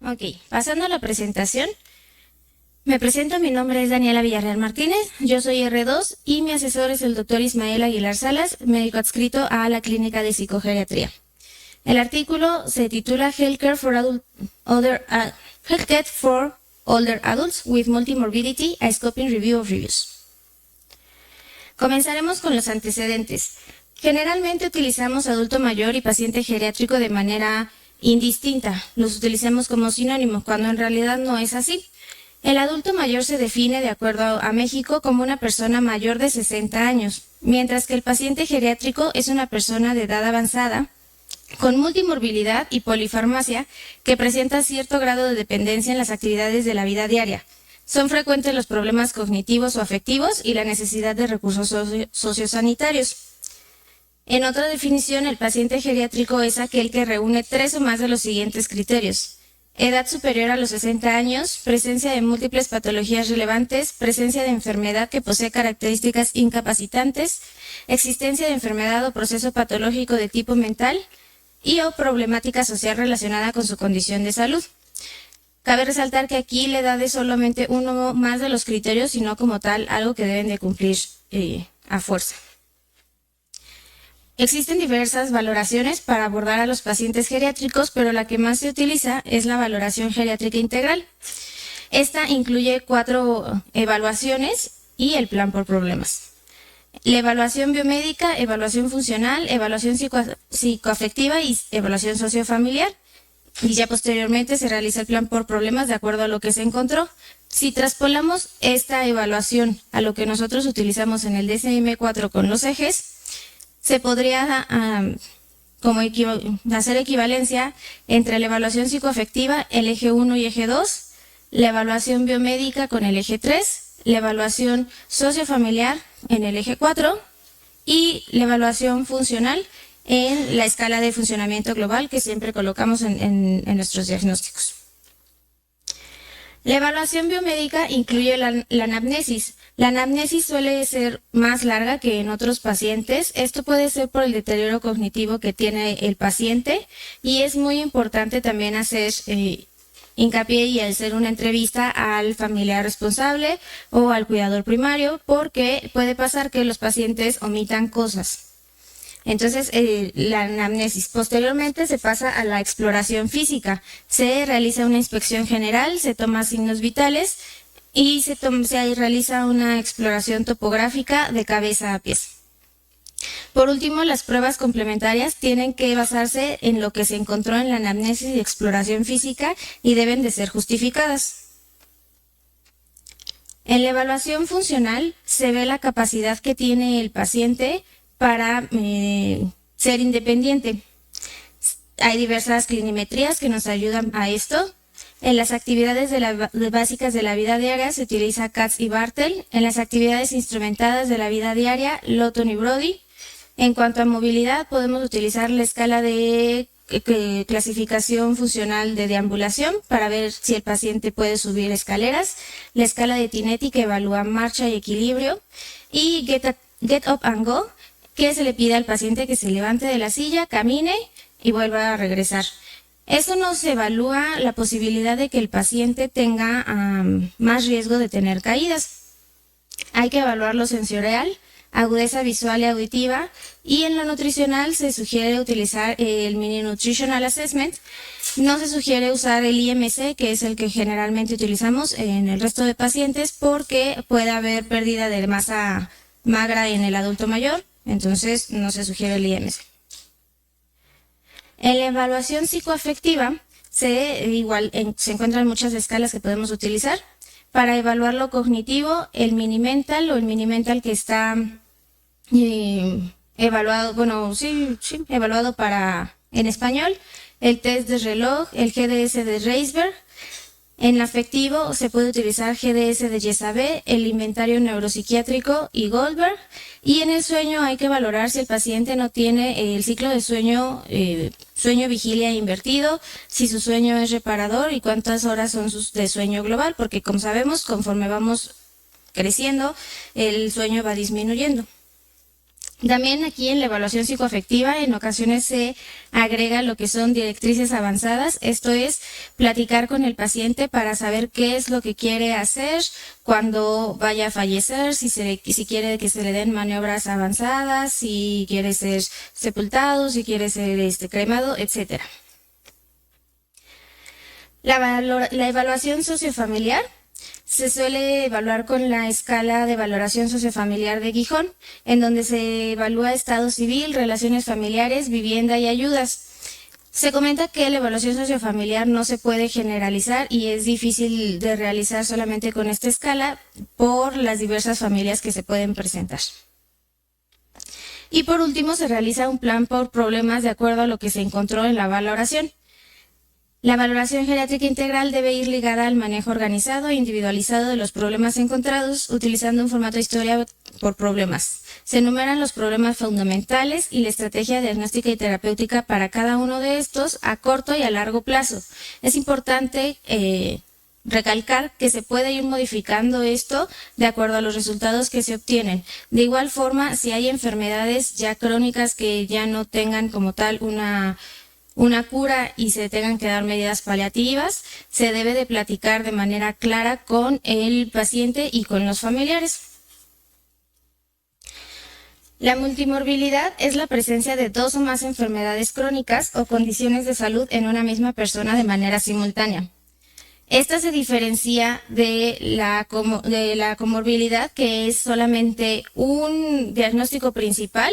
Ok, pasando a la presentación. Me presento, mi nombre es Daniela Villarreal Martínez, yo soy R2 y mi asesor es el doctor Ismael Aguilar Salas, médico adscrito a la Clínica de Psicogeriatría. El artículo se titula Healthcare for Older Adults with Multimorbidity, a Scoping Review of Reviews. Comenzaremos con los antecedentes. Generalmente utilizamos adulto mayor y paciente geriátrico de manera indistinta. Los utilizamos como sinónimo, cuando en realidad no es así. El adulto mayor se define, de acuerdo a México, como una persona mayor de 60 años, mientras que el paciente geriátrico es una persona de edad avanzada, con multimorbilidad y polifarmacia, que presenta cierto grado de dependencia en las actividades de la vida diaria. Son frecuentes los problemas cognitivos o afectivos y la necesidad de recursos sociosanitarios. En otra definición, el paciente geriátrico es aquel que reúne 3 o más de los siguientes criterios: edad superior a los 60 años, presencia de múltiples patologías relevantes, presencia de enfermedad que posee características incapacitantes, existencia de enfermedad o proceso patológico de tipo mental y o problemática social relacionada con su condición de salud. Cabe resaltar que aquí la edad es solamente uno más de los criterios y no como tal algo que deben de cumplir a fuerza. Existen diversas valoraciones para abordar a los pacientes geriátricos, pero la que más se utiliza es la valoración geriátrica integral. Esta incluye 4 evaluaciones y el plan por problemas. La evaluación biomédica, evaluación funcional, evaluación psicoafectiva y evaluación sociofamiliar. Y ya posteriormente se realiza el plan por problemas de acuerdo a lo que se encontró. Si traspolamos esta evaluación a lo que nosotros utilizamos en el DSM-4 con los ejes, se podría hacer equivalencia entre la evaluación psicoafectiva, el eje 1 y eje 2, la evaluación biomédica con el eje 3, la evaluación sociofamiliar en el eje 4 y la evaluación funcional en la escala de funcionamiento global que siempre colocamos en nuestros diagnósticos. La evaluación biomédica incluye la anamnesis. La anamnesis suele ser más larga que en otros pacientes. Esto puede ser por el deterioro cognitivo que tiene el paciente y es muy importante también hacer hincapié y hacer una entrevista al familiar responsable o al cuidador primario, porque puede pasar que los pacientes omitan cosas. Entonces, la anamnesis. Posteriormente se pasa a la exploración física. Se realiza una inspección general, se toman signos vitales y se realiza una exploración topográfica de cabeza a pies. Por último, las pruebas complementarias tienen que basarse en lo que se encontró en la anamnesis y exploración física y deben de ser justificadas. En la evaluación funcional se ve la capacidad que tiene el paciente para ser independiente. Hay diversas clinimetrías que nos ayudan a esto. En las actividades básicas de la vida diaria se utiliza Katz y Bartel. En las actividades instrumentadas de la vida diaria, Lawton y Brody. En cuanto a movilidad, podemos utilizar la escala de clasificación funcional de deambulación para ver si el paciente puede subir escaleras. La escala de Tinetti, que evalúa marcha y equilibrio. Y Get Up and Go, que se le pide al paciente que se levante de la silla, camine y vuelva a regresar. Eso nos evalúa la posibilidad de que el paciente tenga más riesgo de tener caídas. Hay que evaluarlo sensorial, agudeza visual y auditiva, y en lo nutricional se sugiere utilizar el Mini Nutritional Assessment. No se sugiere usar el IMC, que es el que generalmente utilizamos en el resto de pacientes, porque puede haber pérdida de masa magra en el adulto mayor. Entonces, no se sugiere el IMC. En la evaluación psicoafectiva se encuentran muchas escalas que podemos utilizar. Para evaluar lo cognitivo, el Mini-Mental o el Mini-Mental que está evaluado en español, el test de reloj, el GDS de Reisberg. En afectivo se puede utilizar GDS de Yesabé, el inventario neuropsiquiátrico y Goldberg. Y en el sueño hay que valorar si el paciente no tiene el ciclo de sueño-vigilia invertido, si su sueño es reparador y cuántas horas son de sueño global, porque como sabemos, conforme vamos creciendo, el sueño va disminuyendo. También aquí en la evaluación psicoafectiva en ocasiones se agrega lo que son directrices avanzadas, esto es platicar con el paciente para saber qué es lo que quiere hacer cuando vaya a fallecer, si quiere que se le den maniobras avanzadas, si quiere ser sepultado, si quiere ser cremado, etcétera. La evaluación sociofamiliar se suele evaluar con la escala de valoración sociofamiliar de Gijón, en donde se evalúa estado civil, relaciones familiares, vivienda y ayudas. Se comenta que la evaluación sociofamiliar no se puede generalizar y es difícil de realizar solamente con esta escala por las diversas familias que se pueden presentar. Y por último, se realiza un plan por problemas de acuerdo a lo que se encontró en la valoración. La valoración geriátrica integral debe ir ligada al manejo organizado e individualizado de los problemas encontrados, utilizando un formato de historia por problemas. Se enumeran los problemas fundamentales y la estrategia diagnóstica y terapéutica para cada uno de estos a corto y a largo plazo. Es importante recalcar que se puede ir modificando esto de acuerdo a los resultados que se obtienen. De igual forma, si hay enfermedades ya crónicas que ya no tengan como tal una cura y se tengan que dar medidas paliativas, se debe de platicar de manera clara con el paciente y con los familiares. La multimorbilidad es la presencia de 2 o más enfermedades crónicas o condiciones de salud en una misma persona de manera simultánea. Esta se diferencia de la comorbilidad, que es solamente un diagnóstico principal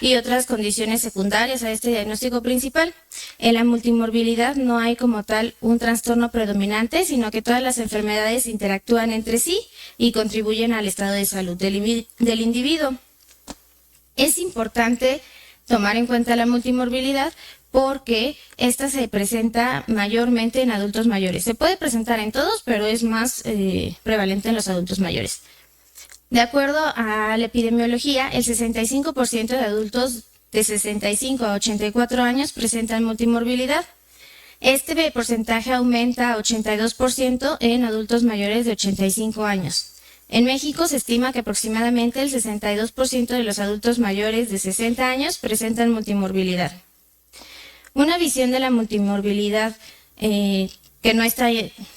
y otras condiciones secundarias a este diagnóstico principal. En la multimorbilidad no hay como tal un trastorno predominante, sino que todas las enfermedades interactúan entre sí y contribuyen al estado de salud del individuo. Es importante tomar en cuenta la multimorbilidad porque esta se presenta mayormente en adultos mayores. Se puede presentar en todos, pero es más prevalente en los adultos mayores. De acuerdo a la epidemiología, el 65% de adultos de 65 a 84 años presentan multimorbilidad. Este porcentaje aumenta a 82% en adultos mayores de 85 años. En México se estima que aproximadamente el 62% de los adultos mayores de 60 años presentan multimorbilidad. Una visión de la multimorbilidad que no está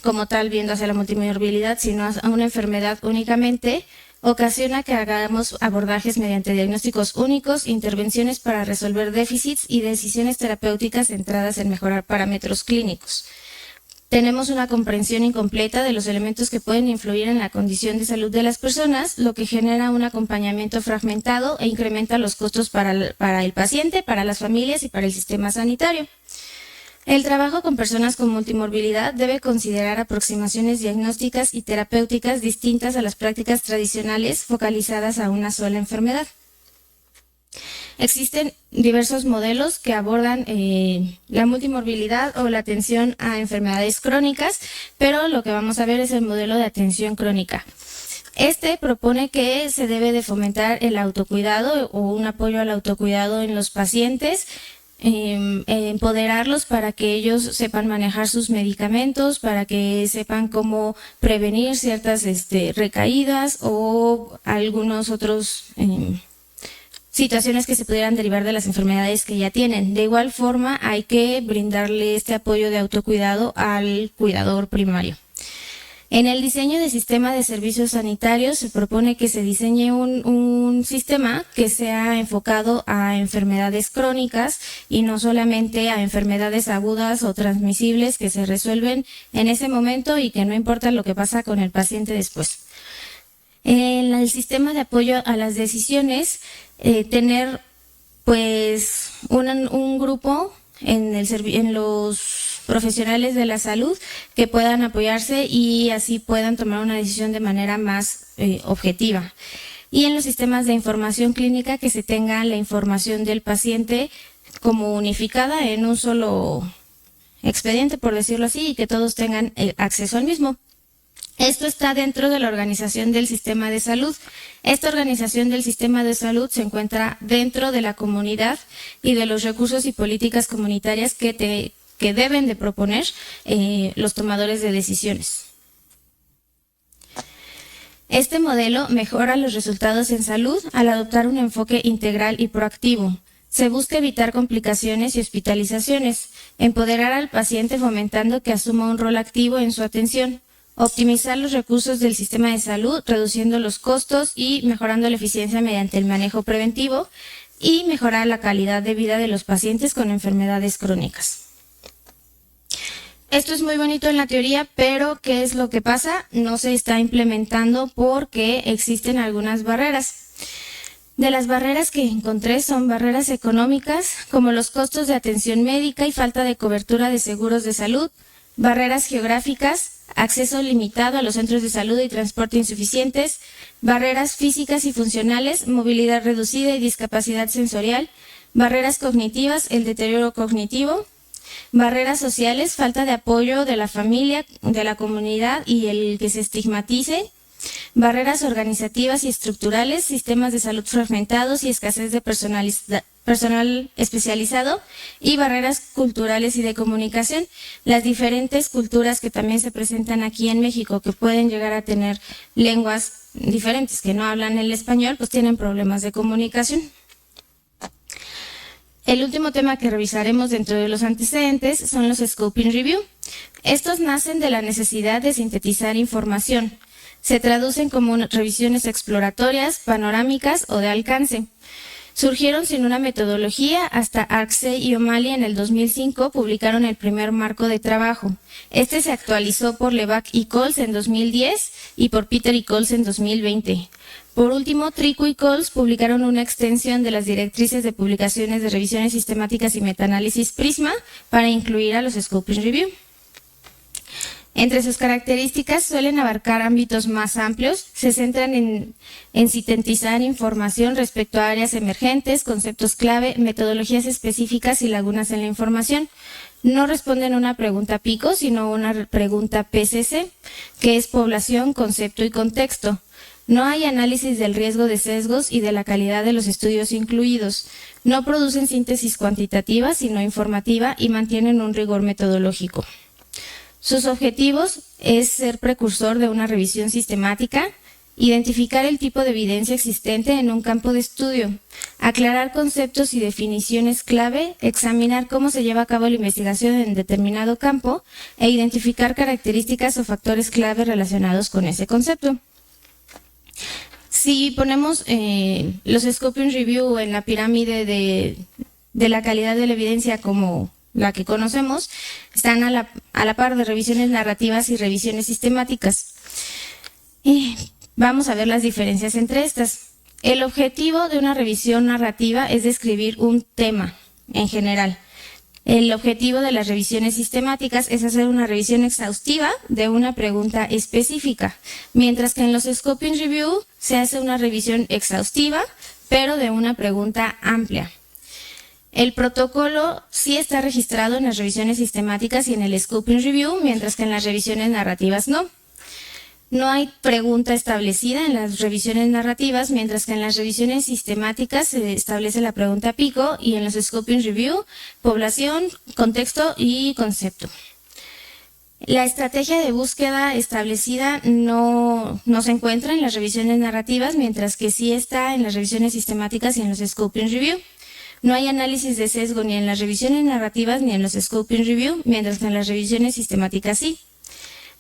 como tal viendo hacia la multimorbilidad, sino a una enfermedad únicamente, ocasiona que hagamos abordajes mediante diagnósticos únicos, intervenciones para resolver déficits y decisiones terapéuticas centradas en mejorar parámetros clínicos. Tenemos una comprensión incompleta de los elementos que pueden influir en la condición de salud de las personas, lo que genera un acompañamiento fragmentado e incrementa los costos para el paciente, para las familias y para el sistema sanitario. El trabajo con personas con multimorbilidad debe considerar aproximaciones diagnósticas y terapéuticas distintas a las prácticas tradicionales focalizadas a una sola enfermedad. Existen diversos modelos que abordan la multimorbilidad o la atención a enfermedades crónicas, pero lo que vamos a ver es el modelo de atención crónica. Este propone que se debe de fomentar el autocuidado o un apoyo al autocuidado en los pacientes, empoderarlos para que ellos sepan manejar sus medicamentos, para que sepan cómo prevenir ciertas recaídas o algunos otros situaciones que se pudieran derivar de las enfermedades que ya tienen. De igual forma, hay que brindarle este apoyo de autocuidado al cuidador primario. En el diseño de sistema de servicios sanitarios se propone que se diseñe un sistema que sea enfocado a enfermedades crónicas y no solamente a enfermedades agudas o transmisibles que se resuelven en ese momento y que no importa lo que pasa con el paciente después. En el sistema de apoyo a las decisiones, tener pues un grupo en los profesionales de la salud que puedan apoyarse y así puedan tomar una decisión de manera más objetiva. Y en los sistemas de información clínica que se tenga la información del paciente como unificada en un solo expediente, por decirlo así, y que todos tengan acceso al mismo. Esto está dentro de la organización del sistema de salud. Esta organización del sistema de salud se encuentra dentro de la comunidad y de los recursos y políticas comunitarias que deben de proponer los tomadores de decisiones. Este modelo mejora los resultados en salud al adoptar un enfoque integral y proactivo. Se busca evitar complicaciones y hospitalizaciones, empoderar al paciente fomentando que asuma un rol activo en su atención, optimizar los recursos del sistema de salud, reduciendo los costos y mejorando la eficiencia mediante el manejo preventivo, y mejorar la calidad de vida de los pacientes con enfermedades crónicas. Esto es muy bonito en la teoría, pero ¿qué es lo que pasa? No se está implementando porque existen algunas barreras. De las barreras que encontré son barreras económicas, como los costos de atención médica y falta de cobertura de seguros de salud, barreras geográficas, acceso limitado a los centros de salud y transporte insuficientes, barreras físicas y funcionales, movilidad reducida y discapacidad sensorial, barreras cognitivas, el deterioro cognitivo, barreras sociales, falta de apoyo de la familia, de la comunidad y el que se estigmatice, barreras organizativas y estructurales, sistemas de salud fragmentados y escasez de personal especializado, y barreras culturales y de comunicación. Las diferentes culturas que también se presentan aquí en México, que pueden llegar a tener lenguas diferentes que no hablan el español, pues tienen problemas de comunicación. El último tema que revisaremos dentro de los antecedentes son los Scoping Review. Estos nacen de la necesidad de sintetizar información. Se traducen como revisiones exploratorias, panorámicas o de alcance. Surgieron sin una metodología hasta Arksey y O'Malley en el 2005 publicaron el primer marco de trabajo. Este se actualizó por Levack y Coles en 2010 y por Peter y Coles en 2020. Por último, Trico y Coles publicaron una extensión de las directrices de publicaciones de revisiones sistemáticas y metaanálisis Prisma para incluir a los Scoping Review. Entre sus características suelen abarcar ámbitos más amplios, se centran en sintetizar información respecto a áreas emergentes, conceptos clave, metodologías específicas y lagunas en la información. No responden a una pregunta pico, sino a una pregunta PCC, que es población, concepto y contexto. No hay análisis del riesgo de sesgos y de la calidad de los estudios incluidos. No producen síntesis cuantitativa, sino informativa, y mantienen un rigor metodológico. Sus objetivos es ser precursor de una revisión sistemática, identificar el tipo de evidencia existente en un campo de estudio, aclarar conceptos y definiciones clave, examinar cómo se lleva a cabo la investigación en determinado campo e identificar características o factores clave relacionados con ese concepto. Si ponemos los Scoping Review en la pirámide de la calidad de la evidencia como la que conocemos, están a la par de revisiones narrativas y revisiones sistemáticas. Vamos a ver las diferencias entre estas. El objetivo de una revisión narrativa es describir un tema en general. El objetivo de las revisiones sistemáticas es hacer una revisión exhaustiva de una pregunta específica, mientras que en los Scoping Review se hace una revisión exhaustiva, pero de una pregunta amplia. El protocolo sí está registrado en las revisiones sistemáticas y en el Scoping Review, mientras que en las revisiones narrativas no. No hay pregunta establecida en las revisiones narrativas, mientras que en las revisiones sistemáticas se establece la pregunta pico y en los Scoping Review, población, contexto y concepto. La estrategia de búsqueda establecida no se encuentra en las revisiones narrativas, mientras que sí está en las revisiones sistemáticas y en los Scoping Review. No hay análisis de sesgo ni en las revisiones narrativas ni en los Scoping Review, mientras que en las revisiones sistemáticas sí.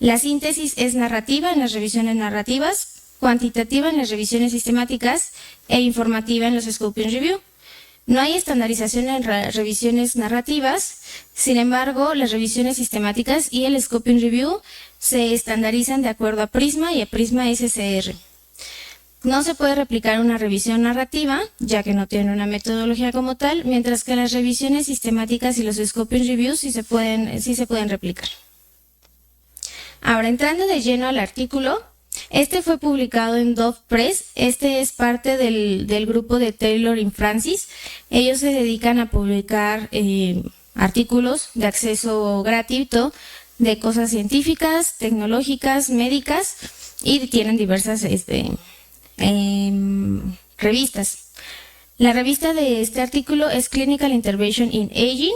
La síntesis es narrativa en las revisiones narrativas, cuantitativa en las revisiones sistemáticas e informativa en los Scoping Review. No hay estandarización en las revisiones narrativas, sin embargo, las revisiones sistemáticas y el Scoping Review se estandarizan de acuerdo a Prisma y a Prisma SCR. No se puede replicar una revisión narrativa, ya que no tiene una metodología como tal, mientras que las revisiones sistemáticas y los Scoping Reviews sí se pueden replicar. Ahora, entrando de lleno al artículo, este fue publicado en Dove Press. Este es parte del grupo de Taylor y Francis. Ellos se dedican a publicar artículos de acceso gratuito de cosas científicas, tecnológicas, médicas, y tienen diversas revistas. La revista de este artículo es Clinical Intervention in Aging,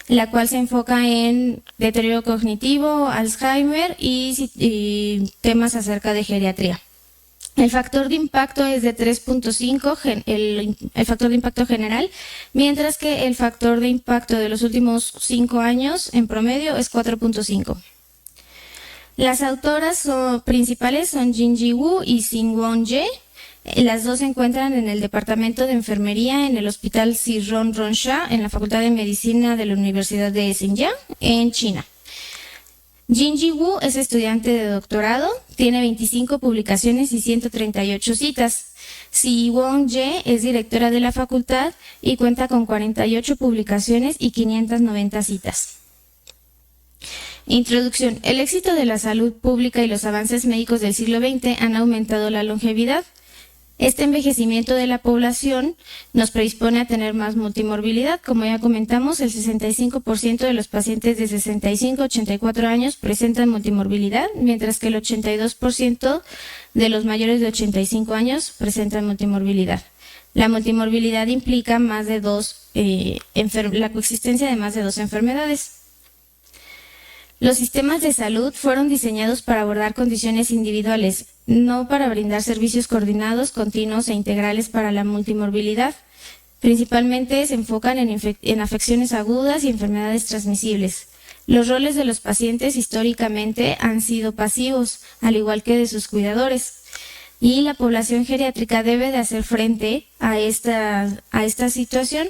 la cual se enfoca en deterioro cognitivo, Alzheimer y temas acerca de geriatría. El factor de impacto es de 3.5, el factor de impacto general, mientras que el factor de impacto de los últimos 5 años en promedio es 4.5. Las autoras principales son Jinji Wu y Xinwon Ye. Las dos se encuentran en el Departamento de Enfermería en el Hospital Sirron Ronsha en la Facultad de Medicina de la Universidad de Xinjiang, en China. Jinji Wu es estudiante de doctorado, tiene 25 publicaciones y 138 citas. Xinwon Ye es directora de la facultad y cuenta con 48 publicaciones y 590 citas. Introducción. El éxito de la salud pública y los avances médicos del siglo XX han aumentado la longevidad. Este envejecimiento de la población nos predispone a tener más multimorbilidad. Como ya comentamos, el 65% de los pacientes de 65 a 84 años presentan multimorbilidad, mientras que el 82% de los mayores de 85 años presentan multimorbilidad. La multimorbilidad implica la coexistencia de más de 2 enfermedades. Los sistemas de salud fueron diseñados para abordar condiciones individuales, no para brindar servicios coordinados, continuos e integrales para la multimorbilidad. Principalmente se enfocan en afecciones agudas y enfermedades transmisibles. Los roles de los pacientes históricamente han sido pasivos, al igual que de sus cuidadores. Y la población geriátrica debe de hacer frente a esta situación,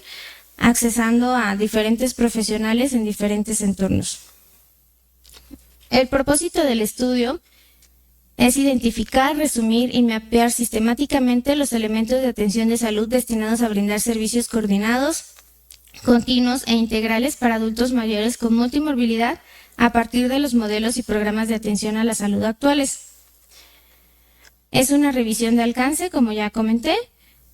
accesando a diferentes profesionales en diferentes entornos. El propósito del estudio es identificar, resumir y mapear sistemáticamente los elementos de atención de salud destinados a brindar servicios coordinados, continuos e integrales para adultos mayores con multimorbilidad a partir de los modelos y programas de atención a la salud actuales. Es una revisión de alcance, como ya comenté,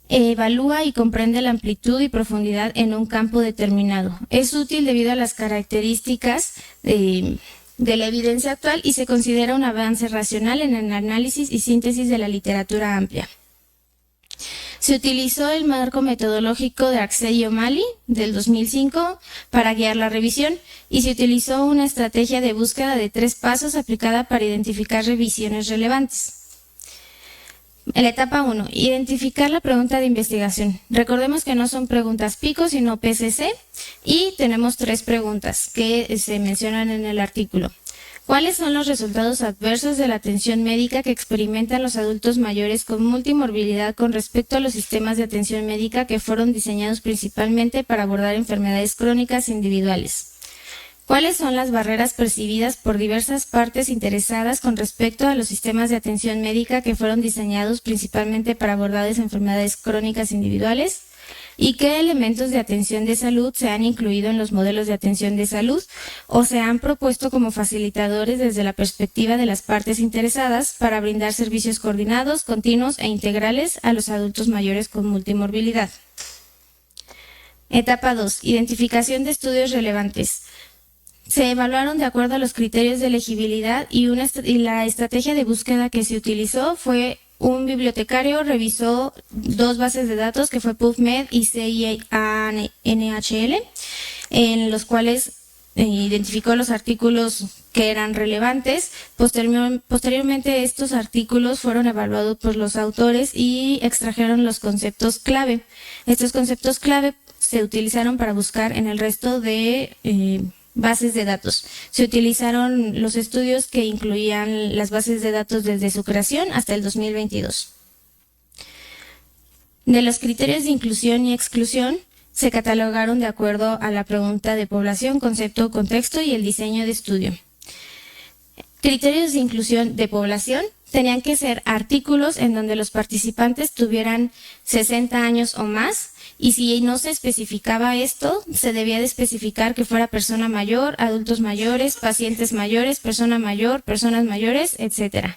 evalúa y comprende la amplitud y profundidad en un campo determinado. Es útil debido a las características de la evidencia actual y se considera un avance racional en el análisis y síntesis de la literatura amplia. Se utilizó el marco metodológico de Axel y O'Malley del 2005 para guiar la revisión y se utilizó una estrategia de búsqueda de 3 pasos aplicada para identificar revisiones relevantes. En la etapa 1, identificar la pregunta de investigación. Recordemos que no son preguntas PICO, sino PCC, y tenemos 3 preguntas que se mencionan en el artículo. ¿Cuáles son los resultados adversos de la atención médica que experimentan los adultos mayores con multimorbilidad con respecto a los sistemas de atención médica que fueron diseñados principalmente para abordar enfermedades crónicas individuales? ¿Cuáles son las barreras percibidas por diversas partes interesadas con respecto a los sistemas de atención médica que fueron diseñados principalmente para abordar enfermedades crónicas individuales? ¿Y qué elementos de atención de salud se han incluido en los modelos de atención de salud o se han propuesto como facilitadores desde la perspectiva de las partes interesadas para brindar servicios coordinados, continuos e integrales a los adultos mayores con multimorbilidad? Etapa 2. Identificación de estudios relevantes. Se evaluaron de acuerdo a los criterios de elegibilidad y la estrategia de búsqueda que se utilizó fue un bibliotecario revisó 2 bases de datos que fue PubMed y CIANHL, en los cuales identificó los artículos que eran relevantes. Posteriormente estos artículos fueron evaluados por los autores y extrajeron los conceptos clave. Estos conceptos clave se utilizaron para buscar en el resto de bases de datos. Se utilizaron los estudios que incluían las bases de datos desde su creación hasta el 2022. De los criterios de inclusión y exclusión, se catalogaron de acuerdo a la pregunta de población, concepto, contexto y el diseño de estudio. Criterios de inclusión de población tenían que ser artículos en donde los participantes tuvieran 60 años o más, y si no se especificaba esto, se debía de especificar que fuera persona mayor, adultos mayores, pacientes mayores, persona mayor, personas mayores, etc.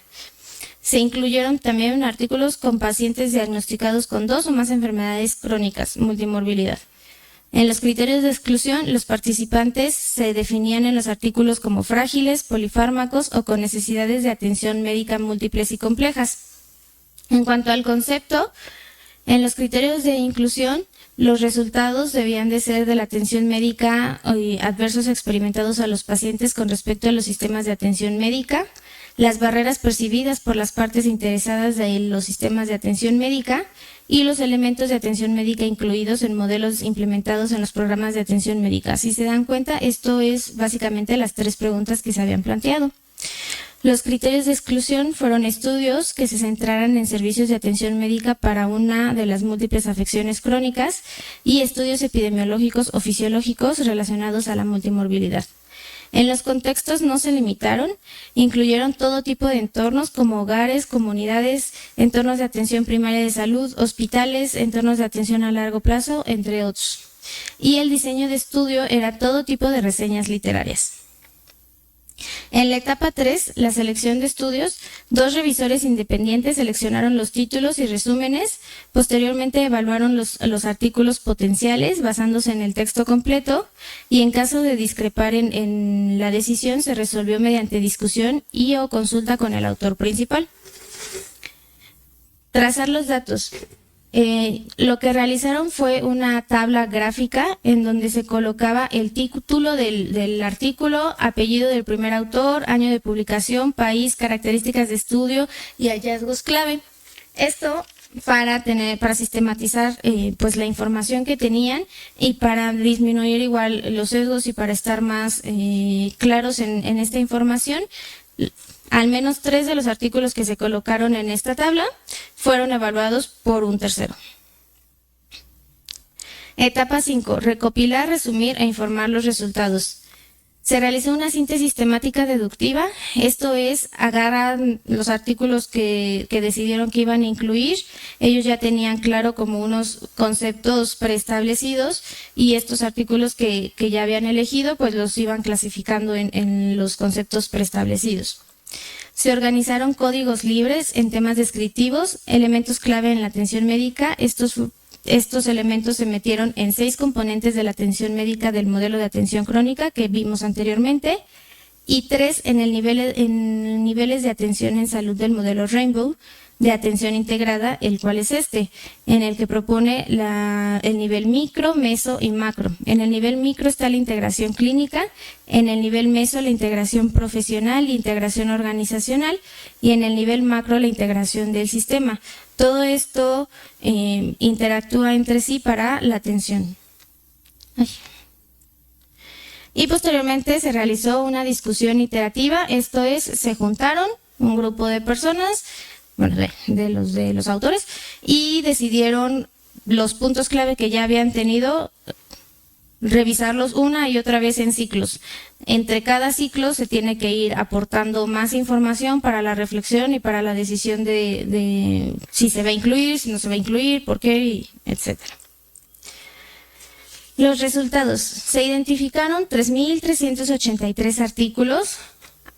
Se incluyeron también artículos con pacientes diagnosticados con 2 o más enfermedades crónicas, multimorbilidad. En los criterios de exclusión, los participantes se definían en los artículos como frágiles, polifármacos o con necesidades de atención médica múltiples y complejas. En cuanto al concepto, en los criterios de inclusión, los resultados debían de ser de la atención médica y adversos experimentados a los pacientes con respecto a los sistemas de atención médica, las barreras percibidas por las partes interesadas de los sistemas de atención médica y los elementos de atención médica incluidos en modelos implementados en los programas de atención médica. Si se dan cuenta, esto es básicamente las 3 preguntas que se habían planteado. Los criterios de exclusión fueron estudios que se centraran en servicios de atención médica para una de las múltiples afecciones crónicas y estudios epidemiológicos o fisiológicos relacionados a la multimorbilidad. En los contextos no se limitaron, incluyeron todo tipo de entornos como hogares, comunidades, entornos de atención primaria de salud, hospitales, entornos de atención a largo plazo, entre otros. Y el diseño de estudio era todo tipo de reseñas literarias. En la etapa 3, la selección de estudios, 2 revisores independientes seleccionaron los títulos y resúmenes, posteriormente evaluaron los artículos potenciales basándose en el texto completo y en caso de discrepar en la decisión se resolvió mediante discusión y o consulta con el autor principal. Trazar los datos. Lo que realizaron fue una tabla gráfica en donde se colocaba el título del artículo, apellido del primer autor, año de publicación, país, características de estudio y hallazgos clave. Esto para sistematizar pues la información que tenían y para disminuir igual los sesgos y para estar más claros en esta información. Al menos 3 de los artículos que se colocaron en esta tabla fueron evaluados por un tercero. Etapa 5. Recopilar, resumir e informar los resultados. Se realizó una síntesis temática deductiva, esto es, agarran los artículos que decidieron que iban a incluir, ellos ya tenían claro como unos conceptos preestablecidos y estos artículos que ya habían elegido, pues los iban clasificando en los conceptos preestablecidos. Se organizaron códigos libres en temas descriptivos, elementos clave en la atención médica. Estos elementos se metieron en 6 componentes de la atención médica del modelo de atención crónica que vimos anteriormente y 3 en niveles de atención en salud del modelo Rainbow de atención integrada, el cual es en el que propone el nivel micro, meso y macro. En el nivel micro está la integración clínica, en el nivel meso la integración profesional e integración organizacional y en el nivel macro la integración del sistema. Todo esto interactúa entre sí para la atención. Y posteriormente se realizó una discusión iterativa, esto es, se juntaron un grupo de personas, bueno, de los autores, y decidieron los puntos clave que ya habían tenido, revisarlos una y otra vez en ciclos. Entre cada ciclo se tiene que ir aportando más información para la reflexión y para la decisión de si se va a incluir, si no se va a incluir, por qué, etc. Los resultados. Se identificaron 3.383 artículos.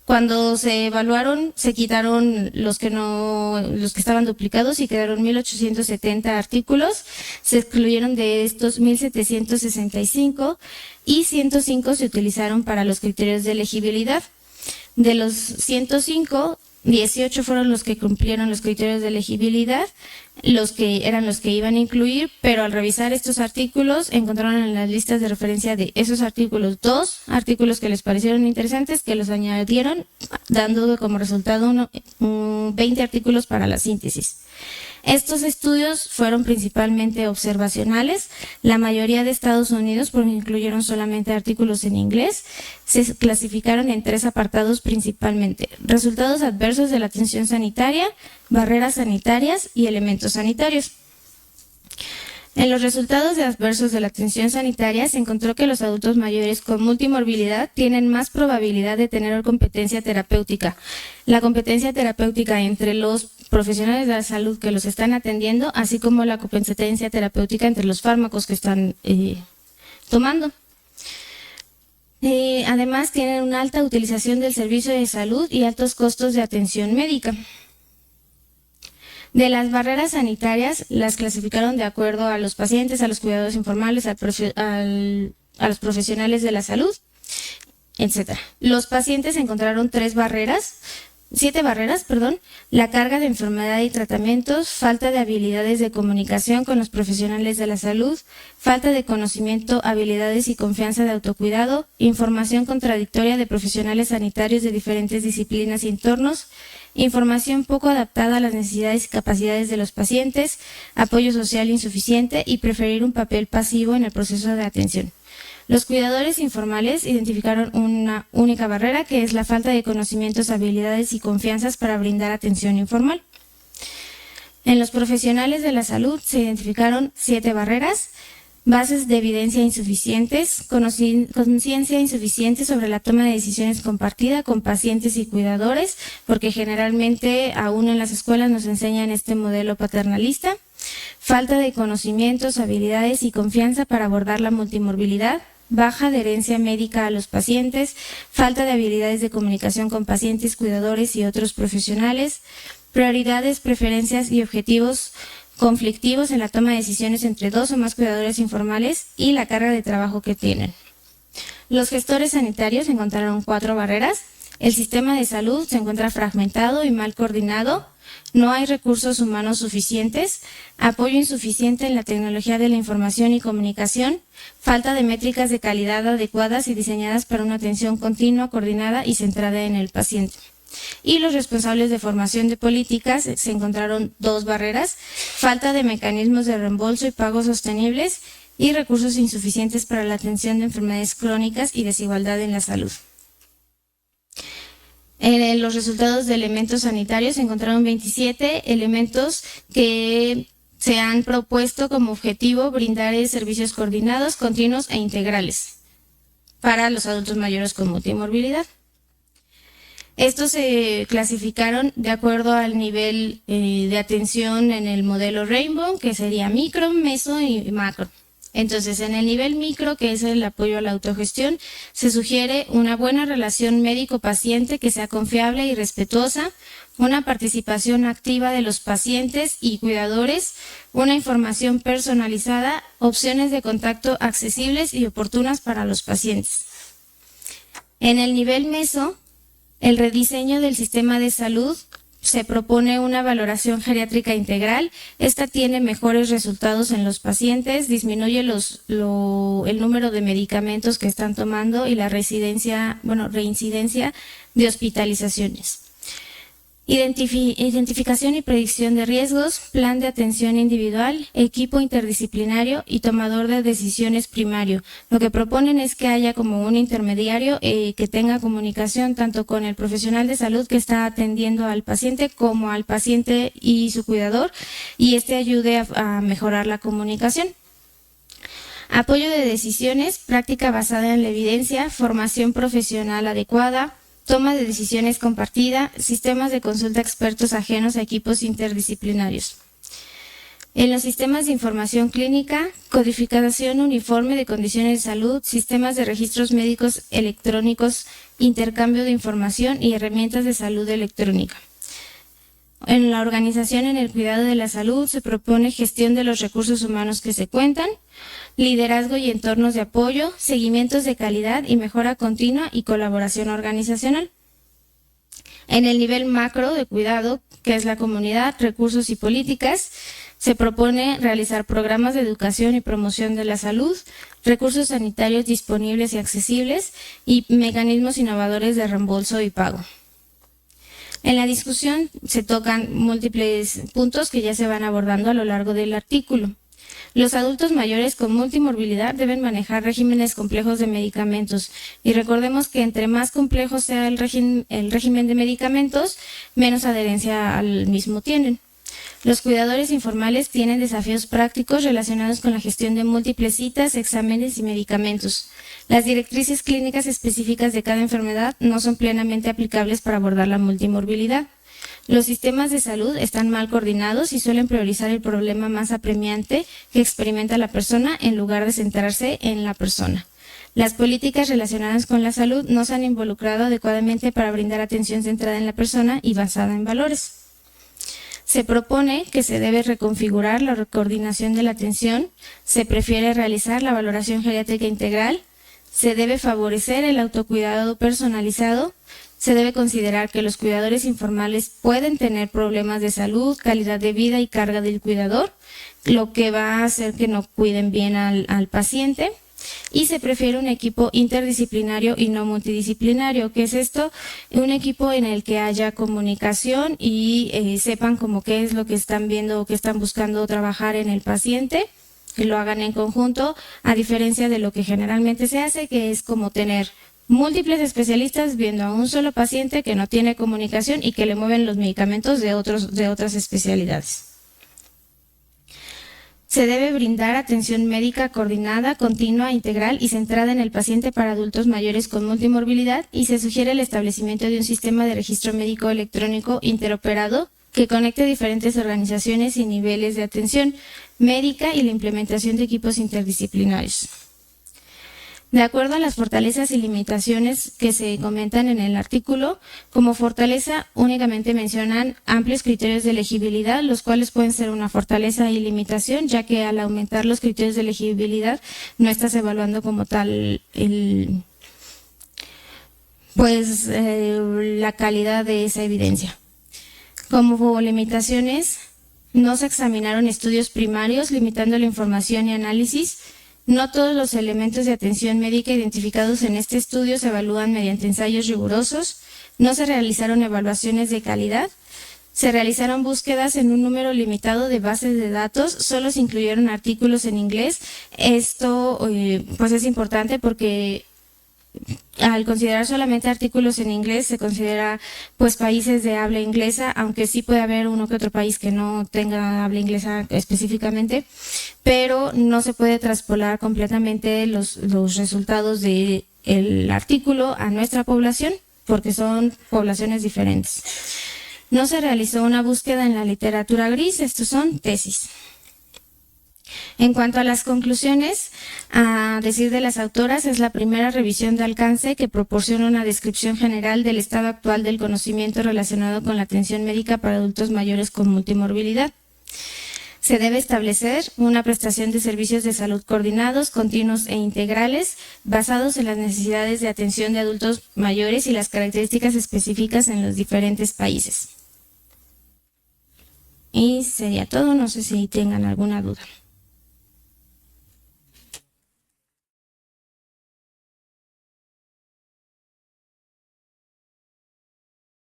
Cuando se evaluaron, se quitaron los que estaban duplicados y quedaron 1.870 artículos. Se excluyeron de estos 1.765 y 105 se utilizaron para los criterios de elegibilidad. De los 105, 18 fueron los que cumplieron los criterios de elegibilidad, los que iban a incluir, pero al revisar estos artículos encontraron en las listas de referencia de esos artículos 2 artículos que les parecieron interesantes, que los añadieron, dando como resultado 20 artículos para la síntesis. Estos estudios fueron principalmente observacionales, la mayoría de Estados Unidos, porque incluyeron solamente artículos en inglés, se clasificaron en 3 apartados principalmente: resultados adversos de la atención sanitaria, barreras sanitarias y elementos sanitarios. En los resultados adversos de la atención sanitaria se encontró que los adultos mayores con multimorbilidad tienen más probabilidad de tener competencia terapéutica. La competencia terapéutica entre los profesionales de la salud que los están atendiendo, así como la competencia terapéutica entre los fármacos que están tomando. Además, tienen una alta utilización del servicio de salud y altos costos de atención médica. De las barreras sanitarias, las clasificaron de acuerdo a los pacientes, a los cuidadores informales, a los profesionales de la salud, etc. Los pacientes encontraron 3 barreras. 7 barreras, perdón: la carga de enfermedad y tratamientos, falta de habilidades de comunicación con los profesionales de la salud, falta de conocimiento, habilidades y confianza de autocuidado, información contradictoria de profesionales sanitarios de diferentes disciplinas y entornos, información poco adaptada a las necesidades y capacidades de los pacientes, apoyo social insuficiente y preferir un papel pasivo en el proceso de atención. Los cuidadores informales identificaron una única barrera, que es la falta de conocimientos, habilidades y confianzas para brindar atención informal. En los profesionales de la salud se identificaron 7 barreras: bases de evidencia insuficientes, conciencia insuficiente sobre la toma de decisiones compartida con pacientes y cuidadores, porque generalmente aún en las escuelas nos enseñan este modelo paternalista; falta de conocimientos, habilidades y confianza para abordar la multimorbilidad; baja adherencia médica a los pacientes; falta de habilidades de comunicación con pacientes, cuidadores y otros profesionales; prioridades, preferencias y objetivos conflictivos en la toma de decisiones entre 2 o más cuidadores informales, y la carga de trabajo que tienen. Los gestores sanitarios encontraron 4 barreras. El sistema de salud se encuentra fragmentado y mal coordinado. No hay recursos humanos suficientes, apoyo insuficiente en la tecnología de la información y comunicación, falta de métricas de calidad adecuadas y diseñadas para una atención continua, coordinada y centrada en el paciente. Y los responsables de formación de políticas se encontraron 2 barreras: falta de mecanismos de reembolso y pagos sostenibles y recursos insuficientes para la atención de enfermedades crónicas y desigualdad en la salud. En los resultados de elementos sanitarios se encontraron 27 elementos que se han propuesto como objetivo brindar servicios coordinados, continuos e integrales para los adultos mayores con multimorbilidad. Estos se clasificaron de acuerdo al nivel de atención en el modelo Rainbow, que sería micro, meso y macro. Entonces, en el nivel micro, que es el apoyo a la autogestión, se sugiere una buena relación médico-paciente que sea confiable y respetuosa, una participación activa de los pacientes y cuidadores, una información personalizada, opciones de contacto accesibles y oportunas para los pacientes. En el nivel meso, el rediseño del sistema de salud, se propone una valoración geriátrica integral. Esta tiene mejores resultados en los pacientes, disminuye el número de medicamentos que están tomando y la reincidencia de hospitalizaciones. Identificación y predicción de riesgos, plan de atención individual, equipo interdisciplinario y tomador de decisiones primario. Lo que proponen es que haya como un intermediario que tenga comunicación tanto con el profesional de salud que está atendiendo al paciente como al paciente y su cuidador, y ayude a mejorar la comunicación. Apoyo de decisiones, práctica basada en la evidencia, formación profesional adecuada, toma de decisiones compartida, sistemas de consulta expertos ajenos a equipos interdisciplinarios. En los sistemas de información clínica, codificación uniforme de condiciones de salud, sistemas de registros médicos electrónicos, intercambio de información y herramientas de salud electrónica. En la organización en el cuidado de la salud se propone gestión de los recursos humanos que se cuentan, liderazgo y entornos de apoyo, seguimientos de calidad y mejora continua y colaboración organizacional. En el nivel macro de cuidado, que es la comunidad, recursos y políticas, se propone realizar programas de educación y promoción de la salud, recursos sanitarios disponibles y accesibles y mecanismos innovadores de reembolso y pago. En la discusión se tocan múltiples puntos que ya se van abordando a lo largo del artículo. Los adultos mayores con multimorbilidad deben manejar regímenes complejos de medicamentos, y recordemos que entre más complejo sea el régimen de medicamentos, menos adherencia al mismo tienen. Los cuidadores informales tienen desafíos prácticos relacionados con la gestión de múltiples citas, exámenes y medicamentos. Las directrices clínicas específicas de cada enfermedad no son plenamente aplicables para abordar la multimorbilidad. Los sistemas de salud están mal coordinados y suelen priorizar el problema más apremiante que experimenta la persona en lugar de centrarse en la persona. Las políticas relacionadas con la salud no se han involucrado adecuadamente para brindar atención centrada en la persona y basada en valores. Se propone que se debe reconfigurar la coordinación de la atención, se prefiere realizar la valoración geriátrica integral, se debe favorecer el autocuidado personalizado, se debe considerar que los cuidadores informales pueden tener problemas de salud, calidad de vida y carga del cuidador, lo que va a hacer que no cuiden bien al paciente. Y se prefiere un equipo interdisciplinario y no multidisciplinario. ¿Qué es esto? Un equipo en el que haya comunicación y sepan como qué es lo que están viendo o qué están buscando trabajar en el paciente, que lo hagan en conjunto, a diferencia de lo que generalmente se hace, que es como tener múltiples especialistas viendo a un solo paciente que no tiene comunicación y que le mueven los medicamentos de otras especialidades. Se debe brindar atención médica coordinada, continua, integral y centrada en el paciente para adultos mayores con multimorbilidad, y se sugiere el establecimiento de un sistema de registro médico electrónico interoperado que conecte diferentes organizaciones y niveles de atención médica y la implementación de equipos interdisciplinarios. De acuerdo a las fortalezas y limitaciones que se comentan en el artículo, como fortaleza únicamente mencionan amplios criterios de elegibilidad, los cuales pueden ser una fortaleza y limitación, ya que al aumentar los criterios de elegibilidad no estás evaluando como tal la calidad de esa evidencia. Como limitaciones, no se examinaron estudios primarios, limitando la información y análisis. No todos los elementos de atención médica identificados en este estudio se evalúan mediante ensayos rigurosos. No se realizaron evaluaciones de calidad. Se realizaron búsquedas en un número limitado de bases de datos. Solo se incluyeron artículos en inglés. Esto pues es importante porque al considerar solamente artículos en inglés, se considera pues países de habla inglesa, aunque sí puede haber uno que otro país que no tenga habla inglesa específicamente, pero no se puede traspolar completamente los resultados del artículo a nuestra población, porque son poblaciones diferentes. No se realizó una búsqueda en la literatura gris, estos son tesis. En cuanto a las conclusiones, a decir de las autoras, es la primera revisión de alcance que proporciona una descripción general del estado actual del conocimiento relacionado con la atención médica para adultos mayores con multimorbilidad. Se debe establecer una prestación de servicios de salud coordinados, continuos e integrales, basados en las necesidades de atención de adultos mayores y las características específicas en los diferentes países. Y sería todo, no sé si tengan alguna duda.